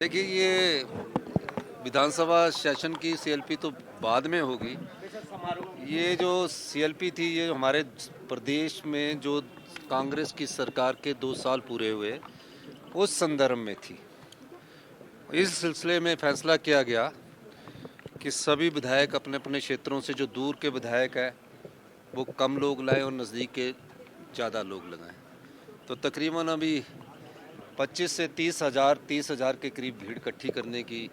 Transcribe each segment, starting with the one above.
देखिए, ये विधानसभा सेशन की सीएलपी तो बाद में होगी। ये जो सीएलपी थी, ये हमारे प्रदेश में जो कांग्रेस की सरकार के 2 साल पूरे हुए, उस संदर्भ में थी। इस सिलसिले में फैसला किया गया कि सभी विधायक अपने अपने क्षेत्रों से, जो दूर के विधायक हैं वो कम लोग लाएं और नज़दीक के ज़्यादा लोग लगाएं। तो तकरीबन अभी 25 से 30,000 के करीब भीड़ इकट्ठी करने की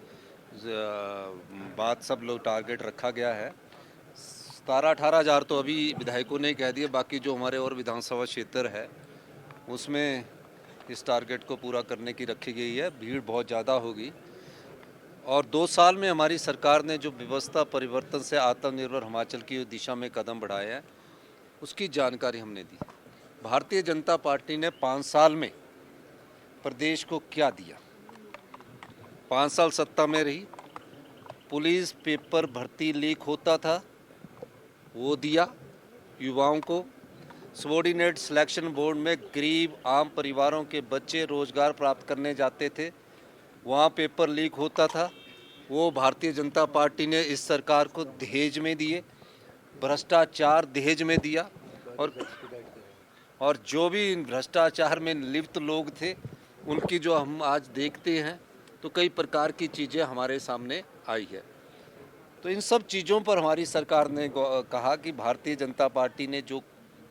बात सब लोग टारगेट रखा गया है। 17-18 हज़ार तो अभी विधायकों ने कह दिए, बाकी जो हमारे और विधानसभा क्षेत्र है उसमें इस टारगेट को पूरा करने की रखी गई है। भीड़ बहुत ज़्यादा होगी और 2 साल में हमारी सरकार ने जो व्यवस्था परिवर्तन से आत्मनिर्भर हिमाचल की दिशा में कदम बढ़ाए हैं, उसकी जानकारी हमने दी। भारतीय जनता पार्टी ने 5 साल में प्रदेश को क्या दिया। 5 साल सत्ता में रही, पुलिस पेपर भर्ती लीक होता था वो दिया युवाओं को। सबॉर्डिनेट सिलेक्शन बोर्ड में गरीब आम परिवारों के बच्चे रोजगार प्राप्त करने जाते थे, वहाँ पेपर लीक होता था, वो भारतीय जनता पार्टी ने इस सरकार को दहेज में दिए। भ्रष्टाचार दहेज में दिया और जो भी भ्रष्टाचार में लिप्त लोग थे उनकी जो हम आज देखते हैं, तो कई प्रकार की चीज़ें हमारे सामने आई है। तो इन सब चीज़ों पर हमारी सरकार ने कहा कि भारतीय जनता पार्टी ने जो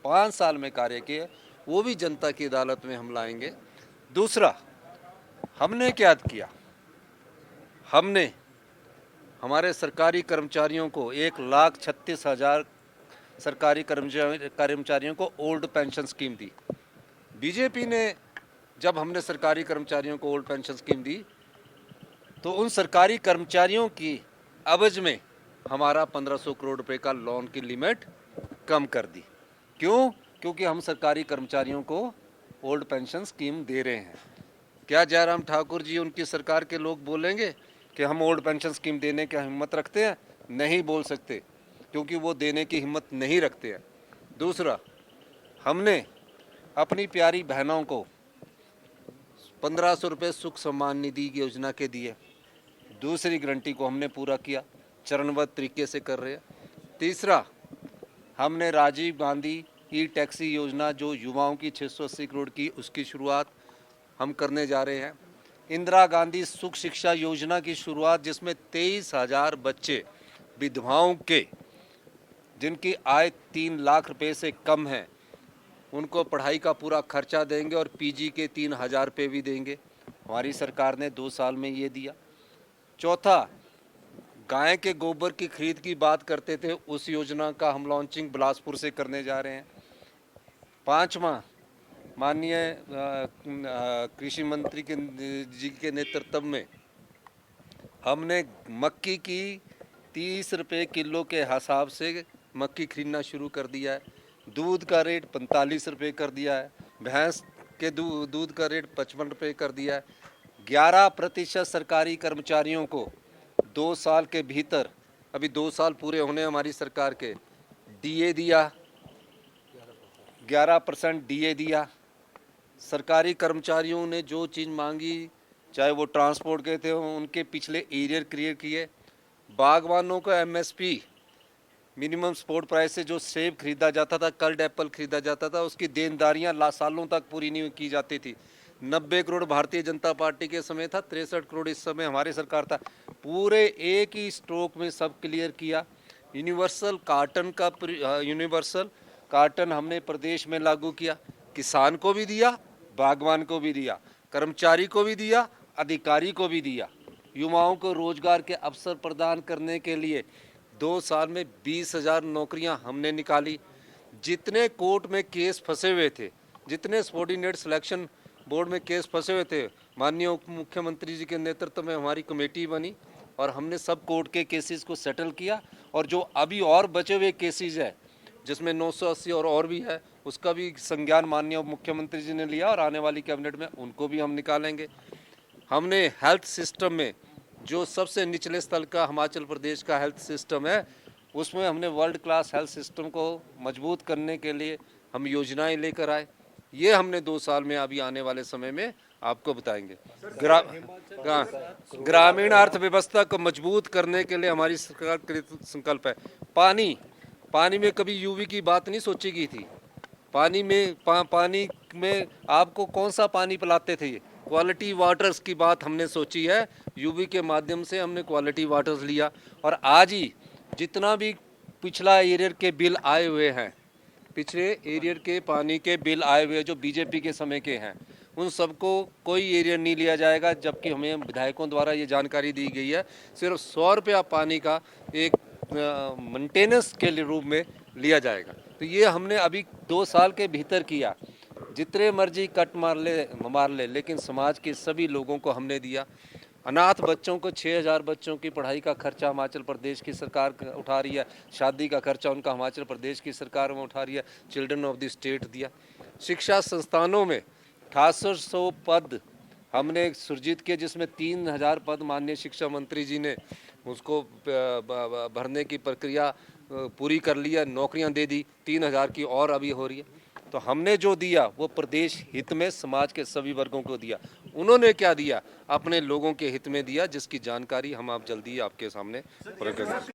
5 साल में कार्य किए वो भी जनता की अदालत में हम लाएंगे। दूसरा, हमने क्या किया, हमने हमारे सरकारी कर्मचारियों को 1,36,000 सरकारी कर्मचारियों को ओल्ड पेंशन स्कीम दी। बीजेपी ने जब हमने सरकारी कर्मचारियों को ओल्ड पेंशन स्कीम दी तो उन सरकारी कर्मचारियों की अवज में हमारा 1500 करोड़ रुपए का लोन की लिमिट कम कर दी। क्यों? क्योंकि हम सरकारी कर्मचारियों को ओल्ड पेंशन स्कीम दे रहे हैं। क्या जयराम ठाकुर जी, उनकी सरकार के लोग बोलेंगे कि हम ओल्ड पेंशन स्कीम देने की हिम्मत रखते हैं? नहीं बोल सकते, क्योंकि वो देने की हिम्मत नहीं रखते हैं। दूसरा, हमने अपनी प्यारी बहनों को 1500 रुपये सुख सम्मान निधि योजना के दिए। दूसरी गारंटी को हमने पूरा किया, चरणबद्ध तरीके से कर रहे हैं। तीसरा, हमने राजीव गांधी ई टैक्सी योजना जो युवाओं की 680 करोड़ की, उसकी शुरुआत हम करने जा रहे हैं। इंदिरा गांधी सुख शिक्षा योजना की शुरुआत, जिसमें 23,000 बच्चे विधवाओं के जिनकी आय 3 लाख रुपए से कम है उनको पढ़ाई का पूरा खर्चा देंगे और पीजी के 3,000 रुपये भी देंगे। हमारी सरकार ने 2 साल में ये दिया। चौथा, गाय के गोबर की खरीद की बात करते थे, उस योजना का हम लॉन्चिंग बिलासपुर से करने जा रहे हैं। पांचवा, माननीय कृषि मंत्री जी के नेतृत्व में हमने मक्की की 30 रुपये किलो के हिसाब से मक्की खरीदना शुरू कर दिया है। दूध का रेट 45 रुपये कर दिया है। भैंस के दूध का रेट 55 रुपये कर दिया है। 11% सरकारी कर्मचारियों को 2 साल के भीतर, अभी 2 साल पूरे होने हमारी सरकार के, डीए दिया, 11% डीए दिया। सरकारी कर्मचारियों ने जो चीज़ मांगी, चाहे वो ट्रांसपोर्ट के थे, उनके पिछले एरियर क्लियर किए। बागवानों को एमएसपी मिनिमम सपोर्ट प्राइस से जो सेब खरीदा जाता था, कल्ड एप्पल खरीदा जाता था, उसकी देनदारियां सालों तक पूरी नहीं की जाती थी। 90 करोड़ भारतीय जनता पार्टी के समय था, 63 करोड़ इस समय हमारी सरकार था। पूरे एक ही स्ट्रोक में सब क्लियर किया। यूनिवर्सल कार्टन हमने प्रदेश में लागू किया। किसान को भी दिया, बागवान को भी दिया, कर्मचारी को भी दिया, अधिकारी को भी दिया। युवाओं को रोजगार के अवसर प्रदान करने के लिए 2 साल में 20,000 नौकरियां हमने निकाली। जितने कोर्ट में केस फंसे हुए थे, जितने सबॉर्डिनेट सिलेक्शन बोर्ड में केस फंसे हुए थे, माननीय उप मुख्यमंत्री जी के नेतृत्व में हमारी कमेटी बनी और हमने सब कोर्ट के केसेस को सेटल किया। और जो अभी और बचे हुए केसेस है, जिसमें 980 और भी है, उसका भी संज्ञान माननीय उप मुख्यमंत्री जी ने लिया और आने वाली कैबिनेट में उनको भी हम निकालेंगे। हमने हेल्थ सिस्टम में जो सबसे निचले स्तर का हिमाचल प्रदेश का हेल्थ सिस्टम है, उसमें हमने वर्ल्ड क्लास हेल्थ सिस्टम को मजबूत करने के लिए हम योजनाएं लेकर आए। ये हमने 2 साल में, अभी आने वाले समय में आपको बताएंगे। ग्रा, ग्रामीण अर्थव्यवस्था को मजबूत करने के लिए हमारी सरकार कृत संकल्प है। पानी पानी में कभी यूवी की बात नहीं सोची गई थी। पानी में आपको कौन सा पानी पिलाते थे? क्वालिटी वाटर्स की बात हमने सोची है। यूवी के माध्यम से हमने क्वालिटी वाटर्स लिया, और आज ही जितना भी पिछला एरियर के बिल आए हुए हैं, पिछले एरियर के पानी के बिल आए हुए जो बीजेपी के समय के हैं, उन सबको कोई एरियर नहीं लिया जाएगा, जबकि हमें विधायकों द्वारा ये जानकारी दी गई है सिर्फ 100 रुपया पानी का एक मेंटेनेंस के रूप में लिया जाएगा। तो ये हमने अभी 2 साल के भीतर किया। जितने मर्जी कट मार ले, लेकिन समाज के सभी लोगों को हमने दिया। अनाथ बच्चों को 6000 बच्चों की पढ़ाई का खर्चा हिमाचल प्रदेश की सरकार उठा रही है। शादी का खर्चा उनका हिमाचल प्रदेश की सरकार में उठा रही है। चिल्ड्रन ऑफ द स्टेट दिया। शिक्षा संस्थानों में 6800 पद हमने सृजित किए, जिसमें 3000 पद माननीय शिक्षा मंत्री जी ने उसको भरने की प्रक्रिया पूरी कर लिया, नौकरियां दे दी। 3000 की और अभी हो रही है। तो हमने जो दिया वो प्रदेश हित में समाज के सभी वर्गों को दिया। उन्होंने क्या दिया? अपने लोगों के हित में दिया, जिसकी जानकारी हम आप जल्दी आपके सामने प्रकट